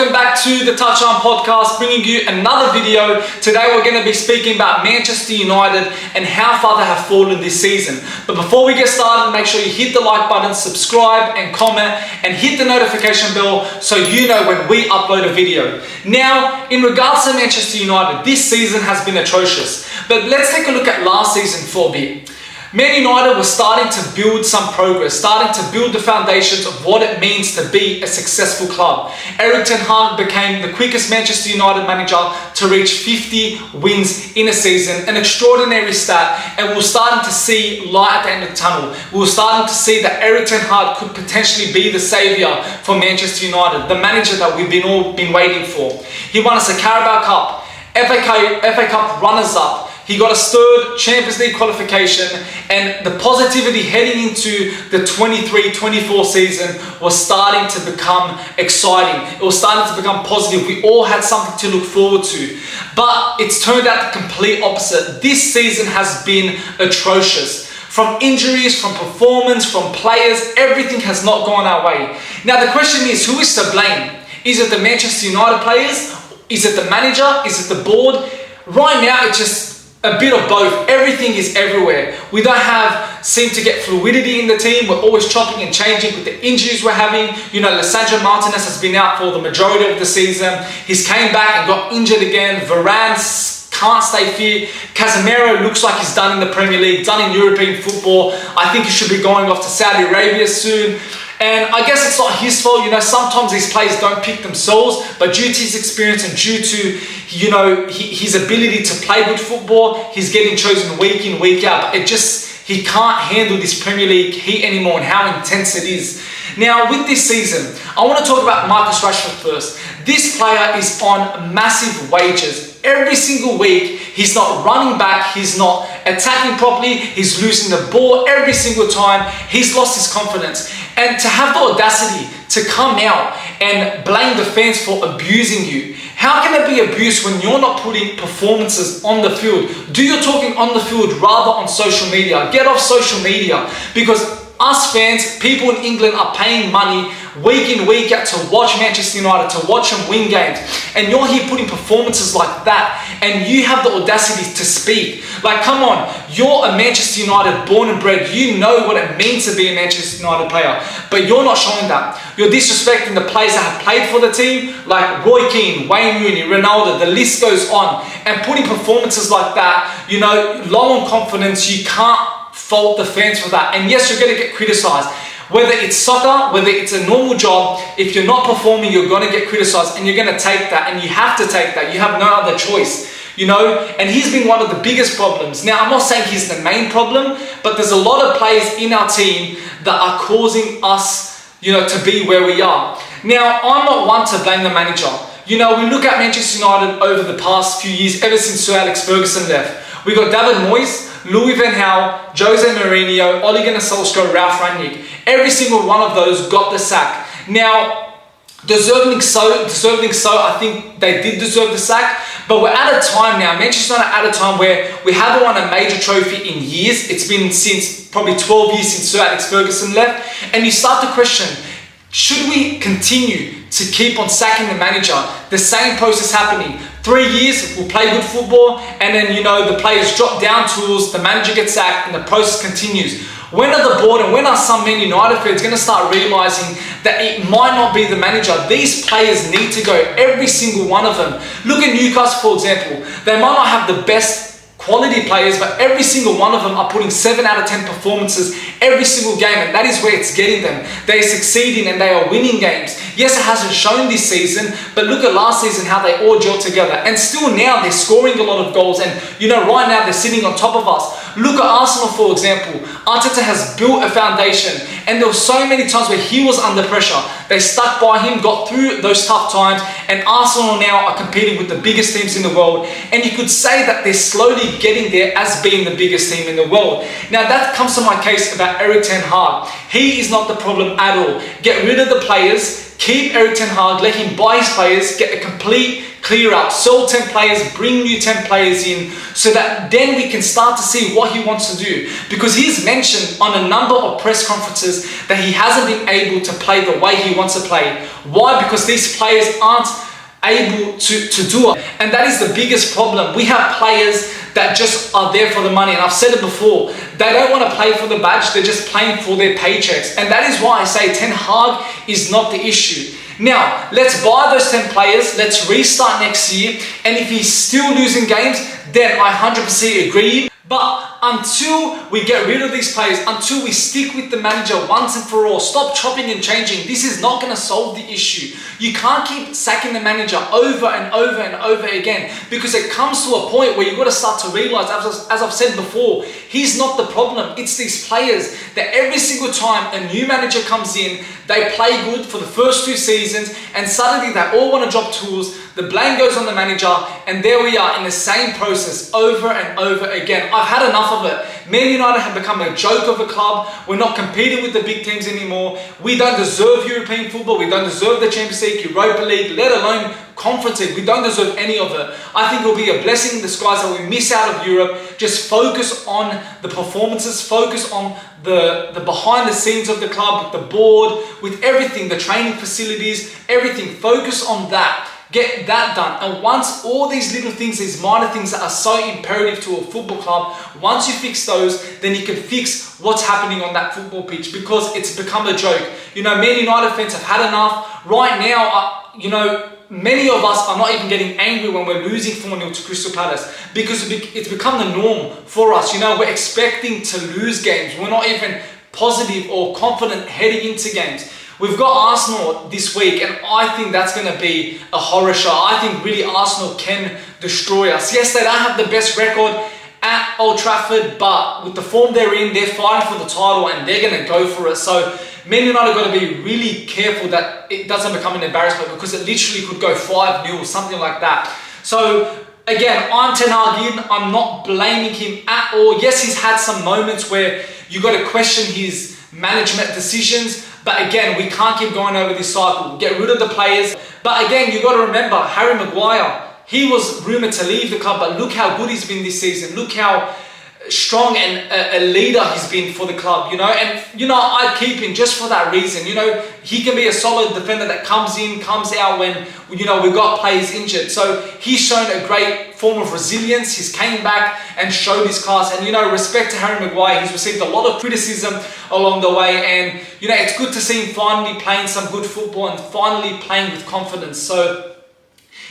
welcome back to the Touchline Podcast, bringing you another video. Today we're going to be speaking about Manchester United and how far they have fallen this season. But before we get started, make sure you hit the like button, subscribe and comment, and hit the notification bell so you know when we upload a video. Now, in regards to Manchester United, this season has been atrocious. But let's take a look at last season for a bit. Man United was starting to build some progress, starting to build the foundations of what it means to be a successful club. Erik ten Hag became the quickest Manchester United manager to reach 50 wins in a season, an extraordinary stat, and we're starting to see light at the end of the tunnel. We're starting to see that Erik ten Hag could potentially be the saviour for Manchester United, the manager that we've all been waiting for. He won us a Carabao Cup, FA Cup runners-up. He got his third Champions League qualification, and the positivity heading into the 23-24 season was starting to become exciting. It was starting to become positive. We all had something to look forward to. But it's turned out the complete opposite. This season has been atrocious. From injuries, from performance, from players, everything has not gone our way. Now the question is, who is to blame? Is it the Manchester United players? Is it the manager? Is it the board? Right now, it's just a bit of both. Everything is everywhere. We don't seem to get fluidity in the team. We're always chopping and changing with the injuries we're having. You know, Lisandro Martinez has been out for the majority of the season. He's came back and got injured again. Varane can't stay fit. Casemiro looks like he's done in the Premier League, done in European football. I think he should be going off to Saudi Arabia soon. And I guess it's not his fault. You know, sometimes these players don't pick themselves, but due to his experience and due to, you know, his ability to play good football, he's getting chosen week in, week out. But he can't handle this Premier League heat anymore and how intense it is. Now, with this season, I want to talk about Marcus Rashford first. This player is on massive wages. Every single week, he's not running back, he's not attacking properly, he's losing the ball every single time, he's lost his confidence. And to have the audacity to come out and blame the fans for abusing you, how can it be abuse when you're not putting performances on the field? Do your talking on the field rather on social media. Get off social media, because us fans, people in England are paying money week in, week out to watch Manchester United, to watch them win games. And you're here putting performances like that, and you have the audacity to speak. Like, come on, you're a Manchester United born and bred. You know what it means to be a Manchester United player, but you're not showing that. You're disrespecting the players that have played for the team, like Roy Keane, Wayne Rooney, Ronaldo, the list goes on. And putting performances like that, you know, low on confidence, you can't fault the fans for that. And yes, you're going to get criticised. Whether it's soccer, whether it's a normal job, if you're not performing, you're going to get criticised, and you're going to take that, and you have to take that. You have no other choice, you know. And he's been one of the biggest problems. Now, I'm not saying he's the main problem, but there's a lot of players in our team that are causing us, you know, to be where we are. Now, I'm not one to blame the manager. You know, we look at Manchester United over the past few years, ever since Sir Alex Ferguson left. We got David Moyes, Louis van Gaal, Jose Mourinho, Ole Gunnar Solskjaer, Ralf Rangnick. Every single one of those got the sack. Now, deserving so, I think they did deserve the sack. But we're at a time now, Manchester United at a time where we haven't won a major trophy in years. It's been since probably 12 years since Sir Alex Ferguson left. And you start to question, should we continue to keep on sacking the manager? The same process happening. 3 years, we'll play good football, and then, you know, the players drop down tools, the manager gets sacked, and the process continues. When are the board and when are some Man United fans going to start realising that it might not be the manager? These players need to go, every single one of them. Look at Newcastle, for example. They might not have the best quality players, but every single one of them are putting 7 out of 10 performances every single game, and that is where it's getting them. They're succeeding and they are winning games. Yes, it hasn't shown this season, but look at last season, how they all gelled together. And still now they're scoring a lot of goals, and you know, right now they're sitting on top of us. Look at Arsenal, for example. Arteta has built a foundation, and there were so many times where he was under pressure. They stuck by him, got through those tough times, and Arsenal now are competing with the biggest teams in the world. And you could say that they're slowly getting there as being the biggest team in the world. Now that comes to my case about Erik ten Hag. He is not the problem at all. Get rid of the players, keep Erik ten Hag, let him buy his players, get a complete clear out, sell 10 players, bring new 10 players in, so that then we can start to see what he wants to do. Because he's mentioned on a number of press conferences that he hasn't been able to play the way he wants to play. Why? Because these players aren't able to do it. And that is the biggest problem. We have players that just are there for the money. And I've said it before, they don't want to play for the badge, they're just playing for their paychecks. And that is why I say Ten Hag is not the issue. Now, let's buy those 10 players, let's restart next year, and if he's still losing games, then I 100% agree. But until we get rid of these players, until we stick with the manager once and for all, stop chopping and changing, this is not going to solve the issue. You can't keep sacking the manager over and over and over again, because it comes to a point where you've got to start to realize, as I've said before, he's not the problem. It's these players that every single time a new manager comes in, they play good for the first 2 seasons, and suddenly they all want to drop tools. The blame goes on the manager, and there we are in the same process over and over again. I've had enough of it. Man United have become a joke of a club. We're not competing with the big teams anymore. We don't deserve European football. We don't deserve the Champions League, Europa League, let alone Conference League. We don't deserve any of it. I think it will be a blessing in disguise that we miss out of Europe. Just focus on the performances, focus on the behind the scenes of the club, with the board, with everything, the training facilities, everything. Focus on that. Get that done. And once all these little things, these minor things that are so imperative to a football club, once you fix those, then you can fix what's happening on that football pitch, because it's become a joke. You know, Man United fans have had enough. Right now, many of us are not even getting angry when we're losing 4-0 to Crystal Palace, because it's become the norm for us. You know, we're expecting to lose games. We're not even positive or confident heading into games. We've got Arsenal this week, and I think that's going to be a horror show. I think really Arsenal can destroy us. Yes, they don't have the best record at Old Trafford, but with the form they're in, they're fighting for the title and they're going to go for it. So Man United got to be really careful that it doesn't become an embarrassment, because it literally could go 5-0 or something like that. So again, I'm Ten Hag in. I'm not blaming him at all. Yes, he's had some moments where you got to question his management decisions. But again, we can't keep going over this cycle. Get rid of the players. But again, you got to remember, Harry Maguire, he was rumoured to leave the club, but look how good he's been this season. Look how strong and a leader he's been for the club, you know. And, you know, I'd keep him just for that reason. You know, he can be a solid defender that comes in, comes out when, you know, we've got players injured. So he's shown a great form of resilience. He's came back and showed his class. And, you know, respect to Harry Maguire, he's received a lot of criticism along the way. And, you know, it's good to see him finally playing some good football and finally playing with confidence. So,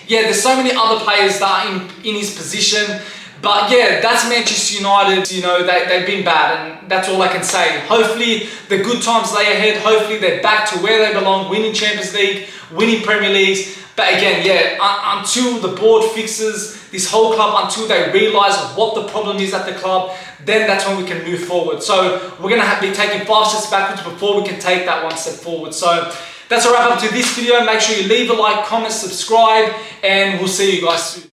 yeah, there's so many other players that are in his position. But yeah, that's Manchester United. You know, they've been bad, and that's all I can say. Hopefully the good times lay ahead. Hopefully they're back to where they belong, winning Champions League, winning Premier Leagues. But again, yeah, until the board fixes this whole club, until they realise what the problem is at the club, then that's when we can move forward. So we're going to be taking 5 steps backwards before we can take that 1 step forward. So that's a wrap up to this video. Make sure you leave a like, comment, subscribe, and we'll see you guys soon.